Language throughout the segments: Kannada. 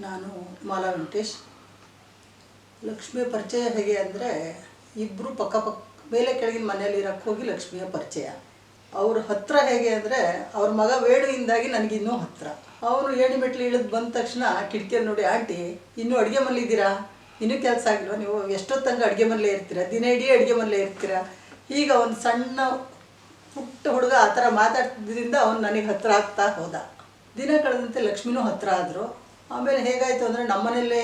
ನಾನು ಮಾಲಾ ವೆಂಕಟೇಶ್. ಲಕ್ಷ್ಮಿಯ ಪರಿಚಯ ಹೇಗೆ ಅಂದರೆ, ಇಬ್ಬರು ಪಕ್ಕ ಮೇಲೆ ಕೆಳಗಿನ ಮನೆಯಲ್ಲಿ ಇರೋಕ್ಕೆ ಹೋಗಿ ಲಕ್ಷ್ಮಿಯ ಪರಿಚಯ. ಅವ್ರ ಹತ್ತಿರ ಹೇಗೆ ಅಂದರೆ, ಅವ್ರ ಮಗ ವೇಣುವಿಂದಾಗಿ ನನಗಿನ್ನೂ ಹತ್ತಿರ. ಅವನು ಏಣಿ ಮೆಟ್ಲು ಇಳಿದು ಬಂದ ತಕ್ಷಣ ಕಿಟಕಿಯಲ್ಲಿ ನೋಡಿ, ಆಂಟಿ ಇನ್ನೂ ಅಡುಗೆ ಮನೇಲಿದ್ದೀರಾ, ಇನ್ನೂ ಕೆಲಸ ಆಗಿಲ್ವ, ನೀವು ಎಷ್ಟೊತ್ತಂಗೆ ಅಡುಗೆ ಮನೇಲೇ ಇರ್ತೀರಾ, ದಿನ ಇಡೀ ಅಡುಗೆ ಮನೇಲೇ ಇರ್ತೀರಾ. ಈಗ ಒಂದು ಸಣ್ಣ ಪುಟ್ಟ ಹುಡುಗ ಆ ಥರ ಮಾತಾಡ್ತಿದ್ದರಿಂದ ಅವನು ನನಗೆ ಹತ್ತಿರ ಆಗ್ತಾ ಹೋದ. ದಿನ ಕಳೆದಂತೆ ಲಕ್ಷ್ಮಿನೂ ಹತ್ತಿರ ಆದರು. ಆಮೇಲೆ ಹೇಗಾಯಿತು ಅಂದರೆ, ನಮ್ಮನೇಲೇ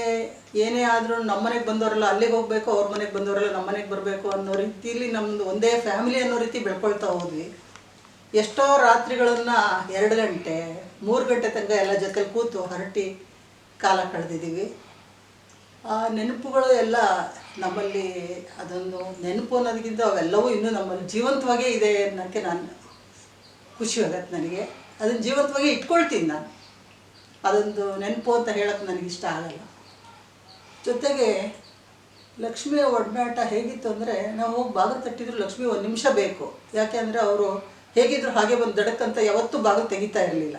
ಏನೇ ಆದರೂ ನಮ್ಮನೆಗೆ ಬಂದವರೆಲ್ಲ ಅಲ್ಲಿಗೆ ಹೋಗಬೇಕು, ಅವ್ರ ಮನೆಗೆ ಬಂದವರೆಲ್ಲ ನಮ್ಮನೆಗೆ ಬರಬೇಕು ಅನ್ನೋ ರೀತಿಯಲ್ಲಿ ನಮ್ಮದು ಒಂದೇ ಫ್ಯಾಮಿಲಿ ಅನ್ನೋ ರೀತಿ ಬೆಳ್ಕೊಳ್ತಾ ಹೋದ್ವಿ. ಎಷ್ಟೋ ರಾತ್ರಿಗಳನ್ನು 2 ಗಂಟೆ 3 ಗಂಟೆ ತನಕ ಎಲ್ಲ ಜೊತೆಲಿ ಕೂತು ಹರಟಿ ಕಾಲ ಕಳೆದಿದ್ದೀವಿ. ಆ ನೆನಪುಗಳು ಎಲ್ಲ ನಮ್ಮಲ್ಲಿ, ಅದೊಂದು ನೆನಪು ಅನ್ನೋದಕ್ಕಿಂತ ಅವೆಲ್ಲವೂ ಇನ್ನೂ ನಮ್ಮಲ್ಲಿ ಜೀವಂತವಾಗೇ ಇದೆ ಅನ್ನೋಕ್ಕೆ ನಾನು ಖುಷಿ ಆಗತ್ತೆ. ನನಗೆ ಅದನ್ನು ಜೀವಂತವಾಗಿ ಇಟ್ಕೊಳ್ತೀನಿ ನಾನು. ಅದೊಂದು ನೆನಪು ಅಂತ ಹೇಳೋಕ್ಕೆ ನನಗಿಷ್ಟ ಆಗಲ್ಲ. ಜೊತೆಗೆ ಲಕ್ಷ್ಮಿಯ ಒಡನಾಟ ಹೇಗಿತ್ತು ಅಂದರೆ, ನಾವು ಹೋಗಿ ಬಾಗಿಲು ತಟ್ಟಿದ್ರು ಲಕ್ಷ್ಮಿ 1 ನಿಮಿಷ ಬೇಕು. ಯಾಕೆ ಅಂದರೆ ಅವರು ಹೇಗಿದ್ರು ಹಾಗೆ ಬಂದು ದಡಕ್ಕಂತ ಯಾವತ್ತೂ ಬಾಗಿಲು ತೆಗಿತಾ ಇರಲಿಲ್ಲ.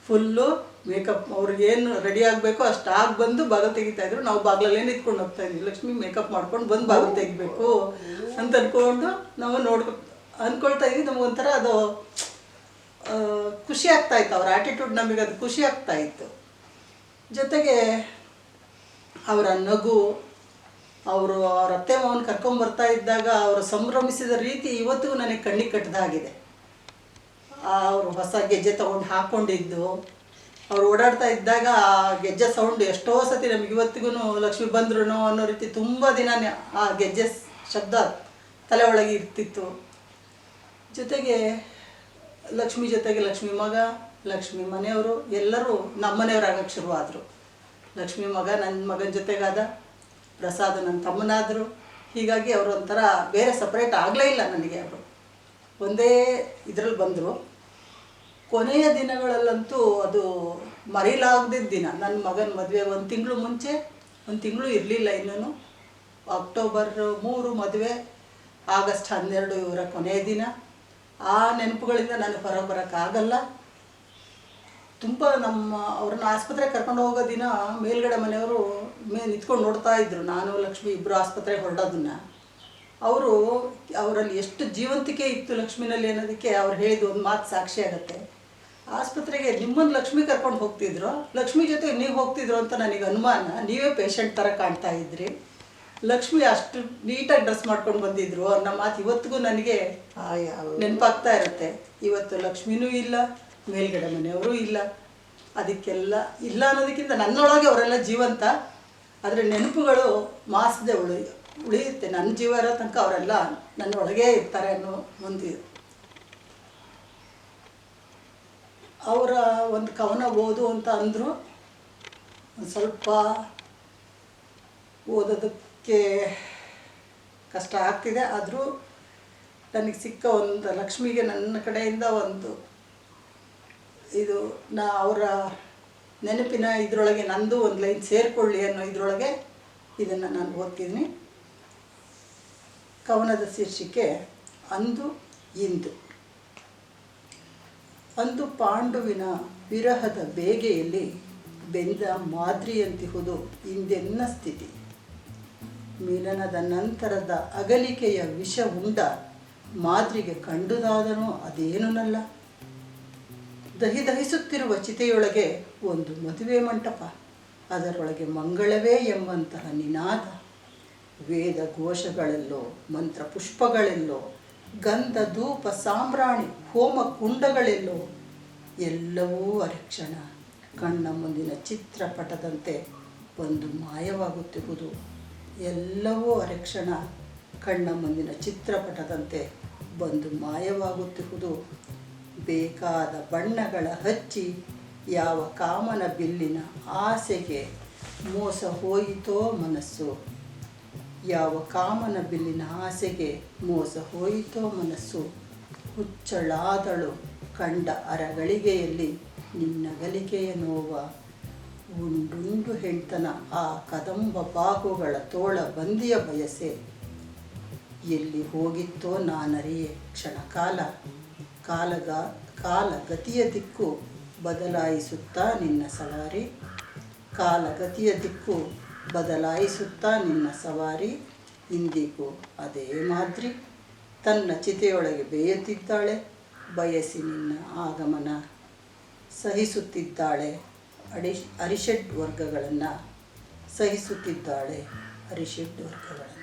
ಫುಲ್ಲು ಮೇಕಪ್, ಅವ್ರಿಗೇನು ರೆಡಿ ಆಗಬೇಕೋ ಅಷ್ಟು ಆಗಿ ಬಂದು ಬಾಗಿಲು ತೆಗಿತಾಯಿದ್ರು. ನಾವು ಬಾಗಿಲಲ್ಲೇ ನಿಂತ್ಕೊಂಡು ಹೋಗ್ತಾಯಿದ್ವಿ. ಲಕ್ಷ್ಮಿ ಮೇಕಪ್ ಮಾಡ್ಕೊಂಡು ಬಂದು ಬಾಗಿಲು ತೆಗಿಬೇಕು ಅಂತ ಅಂದ್ಕೊಂಡು ನಾವು ಅಂದ್ಕೊಳ್ತಾ ಇದ್ವಿ. ನಮಗೊಂಥರ ಅದು ಖುಷಿ ಆಗ್ತಾಯಿತ್ತು. ಅವ್ರ ಆ್ಯಟಿಟ್ಯೂಡ್ ನಮಗೆ ಅದು ಖುಷಿ ಆಗ್ತಾಯಿತ್ತು. ಜೊತೆಗೆ ಅವರ ನಗು, ಅವರು ಅವ್ರ ಅತ್ತೆ ಮಾವನ ಕರ್ಕೊಂಬರ್ತಾ ಇದ್ದಾಗ ಅವರು ಸಂಭ್ರಮಿಸಿದ ರೀತಿ ಇವತ್ತಿಗೂ ನನಗೆ ಕಣ್ಣಿಗೆ ಕಟ್ಟದಾಗಿದೆ. ಅವರು ಹೊಸ ಗೆಜ್ಜೆ ತೊಗೊಂಡು ಹಾಕ್ಕೊಂಡಿದ್ದು, ಅವ್ರು ಓಡಾಡ್ತಾ ಇದ್ದಾಗ ಆ ಗೆಜ್ಜೆ ಸೌಂಡ್ ಎಷ್ಟೋ ಸತಿ ನಮಗೆ ಇವತ್ತಿಗೂ ಲಕ್ಷ್ಮಿ ಬಂದ್ರು ಅನ್ನೋ ರೀತಿ ತುಂಬ ದಿನ ಆ ಗೆಜ್ಜೆ ಶಬ್ದ ತಲೆ ಒಳಗೆ ಇರ್ತಿತ್ತು. ಜೊತೆಗೆ ಲಕ್ಷ್ಮಿ ಜೊತೆಗೆ ಲಕ್ಷ್ಮಿ ಮಗ, ಲಕ್ಷ್ಮಿ ಮನೆಯವರು ಎಲ್ಲರೂ ನಮ್ಮ ಮನೆಯವರಾಗಕ್ಕೆ ಶುರುವಾದರು. ಲಕ್ಷ್ಮಿ ಮಗ ನನ್ನ ಮಗನ ಜೊತೆಗಾದ, ಪ್ರಸಾದ್ ನನ್ನ ತಮ್ಮನಾದರು. ಹೀಗಾಗಿ ಅವರು ಒಂಥರ ಬೇರೆ ಸಪ್ರೇಟ್ ಆಗಲೇ ಇಲ್ಲ ನನಗೆ. ಅವರು ಒಂದೇ ಇದರಲ್ಲಿ ಬಂದರು. ಕೊನೆಯ ದಿನಗಳಲ್ಲಂತೂ ಅದು ಮರೀಲಾಗದಿದ್ದ ದಿನ. ನನ್ನ ಮಗನ ಮದುವೆ 1 ತಿಂಗಳು ಮುಂಚೆ, 1 ತಿಂಗಳು ಇರಲಿಲ್ಲ ಇನ್ನೂ. ಅಕ್ಟೋಬರ್ 3 ಮದುವೆ, ಆಗಸ್ಟ್ 12 ಇವರ ಕೊನೆಯ ದಿನ. ಆ ನೆನಪುಗಳಿಂದ ನಾನು ಹೊರಗೆ ಬರೋಕ್ಕಾಗಲ್ಲ. ತುಂಬ ಅವ್ರನ್ನ ಆಸ್ಪತ್ರೆಗೆ ಕರ್ಕೊಂಡು ಹೋಗೋ ದಿನ ಮೇಲ್ಗಡೆ ಮನೆಯವರು ನಿಂತ್ಕೊಂಡು ನೋಡ್ತಾ ಇದ್ದರು, ನಾನು ಲಕ್ಷ್ಮಿ ಇಬ್ಬರು ಆಸ್ಪತ್ರೆಗೆ ಹೊರಡೋದನ್ನು. ಅವರಲ್ಲಿ ಎಷ್ಟು ಜೀವಂತಿಕೆ ಇತ್ತು ಲಕ್ಷ್ಮಿನಲ್ಲಿ ಅನ್ನೋದಕ್ಕೆ ಅವ್ರು ಹೇಳಿದ ಒಂದು ಮಾತು ಸಾಕ್ಷಿ ಆಗುತ್ತೆ. ಆಸ್ಪತ್ರೆಗೆ ನಿಮ್ಮನ್ನು ಲಕ್ಷ್ಮಿ ಕರ್ಕೊಂಡು ಹೋಗ್ತಿದ್ರು, ಲಕ್ಷ್ಮಿ ಜೊತೆಗೆ ನೀವು ಹೋಗ್ತಿದ್ರು ಅಂತ ನನಗೆ ಅನುಮಾನ. ನೀವೇ ಪೇಷಂಟ್ ಥರ ಕಾಣ್ತಾ ಇದ್ರಿ. ಲಕ್ಷ್ಮಿ ಅಷ್ಟು ನೀಟಾಗಿ ಡ್ರೆಸ್ ಮಾಡ್ಕೊಂಡು ಬಂದಿದ್ರು ಅನ್ನೋ ಮಾತು ಇವತ್ತಿಗೂ ನನಗೆ ನೆನಪಾಗ್ತಾ ಇರುತ್ತೆ. ಇವತ್ತು ಲಕ್ಷ್ಮಿನೂ ಇಲ್ಲ, ಮೇಲ್ಗಡೆ ಮನೆಯವರು ಇಲ್ಲ. ಅದಕ್ಕೆಲ್ಲ ಇಲ್ಲ ಅನ್ನೋದಕ್ಕಿಂತ ನನ್ನೊಳಗೆ ಅವರೆಲ್ಲ ಜೀವಂತ. ಆದರೆ ನೆನಪುಗಳು ಮಾಸದೆ ಉಳಿಯುತ್ತೆ. ನನ್ನ ಜೀವ ಇರೋ ತನಕ ಅವರೆಲ್ಲ ನನ್ನೊಳಗೇ ಇರ್ತಾರೆ ಅನ್ನೋ ಒಂದು. ಅವರ ಒಂದು ಕವನ ಓದು ಅಂತ ಅಂದರು. ಒಂದು ಸ್ವಲ್ಪ ಓದೋದಕ್ಕೆ ಕಷ್ಟ ಆಗ್ತಿದೆ. ಆದರೂ ನನಗೆ ಸಿಕ್ಕ ಒಂದು ಲಕ್ಷ್ಮಿಗೆ ನನ್ನ ಕಡೆಯಿಂದ ಒಂದು ಇದು, ಅವರ ನೆನಪಿನ ಇದರೊಳಗೆ ನಂದು ಒಂದು ಲೈನ್ ಸೇರಿಕೊಳ್ಳಿ ಅನ್ನೋ ಇದರೊಳಗೆ ಇದನ್ನು ನಾನು ಓದ್ತಿದ್ದೀನಿ. ಕವನದ ಶೀರ್ಷಿಕೆ ಅಂದು ಇಂದು. ಅಂದು ಪಾಂಡುವಿನ ವಿರಹದ ಬೇಗೆಯಲ್ಲಿ ಬೆಂದ ಮಾದ್ರಿಯಂತಿಹುದು ಇಂದೆನ್ನ ಸ್ಥಿತಿ. ಮಿಲನದ ನಂತರದ ಅಗಲಿಕೆಯ ವಿಷ ಉಂಡ ಮಾದ್ರಿಗೆ ಕಂಡುದಾದನೋ ಅದೇನುನಲ್ಲ. ದಹಿಸುತ್ತಿರುವ ಚಿತೆಯೊಳಗೆ ಒಂದು ಮದುವೆ ಮಂಟಪ, ಅದರೊಳಗೆ ಮಂಗಳವೇ ಎಂಬಂತಹ ನಿನಾದ. ವೇದ ಘೋಷಗಳೆಲ್ಲೋ, ಮಂತ್ರ ಪುಷ್ಪಗಳೆಲ್ಲೋ, ಗಂಧ ಧೂಪ ಸಾಂಬ್ರಾಣಿ ಹೋಮ ಕುಂಡಗಳೆಲ್ಲೋ, ಎಲ್ಲವೂ ಅರೆಕ್ಷಣ ಕಣ್ಣ ಮುಂದಿನ ಚಿತ್ರಪಟದಂತೆ ಬಂದು ಮಾಯವಾಗುತ್ತಿರುವುದು. ಎಲ್ಲವೂ ಅರೆಕ್ಷಣ ಕಣ್ಣ ಮುಂದಿನ ಚಿತ್ರಪಟದಂತೆ ಬಂದು ಮಾಯವಾಗುತ್ತಿರುವುದು. ಬೇಕಾದ ಬಣ್ಣಗಳ ಹಚ್ಚಿ ಯಾವ ಕಾಮನ ಬಿಲ್ಲಿನ ಆಸೆಗೆ ಮೋಸ ಹೋಯಿತೋ ಮನಸ್ಸು. ಯಾವ ಕಾಮನ ಬಿಲ್ಲಿನ ಆಸೆಗೆ ಮೋಸ ಹೋಯಿತೋ ಮನಸ್ಸು. ಹುಚ್ಚಳಾದಳು ಕಂಡ ಅರಗಳಿಗೆಯಲ್ಲಿ ನಿನ್ನ ಗಲಿಗೆಯ ನೋವ. ಉಂಡುಂಡು ಹೆಣ್ತನ ಆ ಕದಂಬ ಬಾಹುಗಳ ತೋಳ ಬಂದಿಯ ಬಯಸೆ. ಎಲ್ಲಿ ಹೋಗಿತ್ತೋ ನಾನರಿಯೆ ಕ್ಷಣಕಾಲ. ಕಾಲ ಗತಿಯ ದಿಕ್ಕು ಬದಲಾಯಿಸುತ್ತಾ ನಿನ್ನ ಸವಾರಿ. ಕಾಲಗತಿಯ ದಿಕ್ಕು ಬದಲಾಯಿಸುತ್ತಾ ನಿನ್ನ ಸವಾರಿ ಇಂದಿಗೂ ಅದೇ ಮಾದ್ರಿ. ತನ್ನ ಚಿತೆಯೊಳಗೆ ಬೇಯುತ್ತಿದ್ದಾಳೆ, ಬಯಸಿ ನಿನ್ನ ಆಗಮನ ಸಹಿಸುತ್ತಿದ್ದಾಳೆ. ಅರಿಷಡ್ ವರ್ಗಗಳನ್ನು ಸಹಿಸುತ್ತಿದ್ದಾಳೆ, ಅರಿಷಡ್ ವರ್ಗಗಳನ್ನು.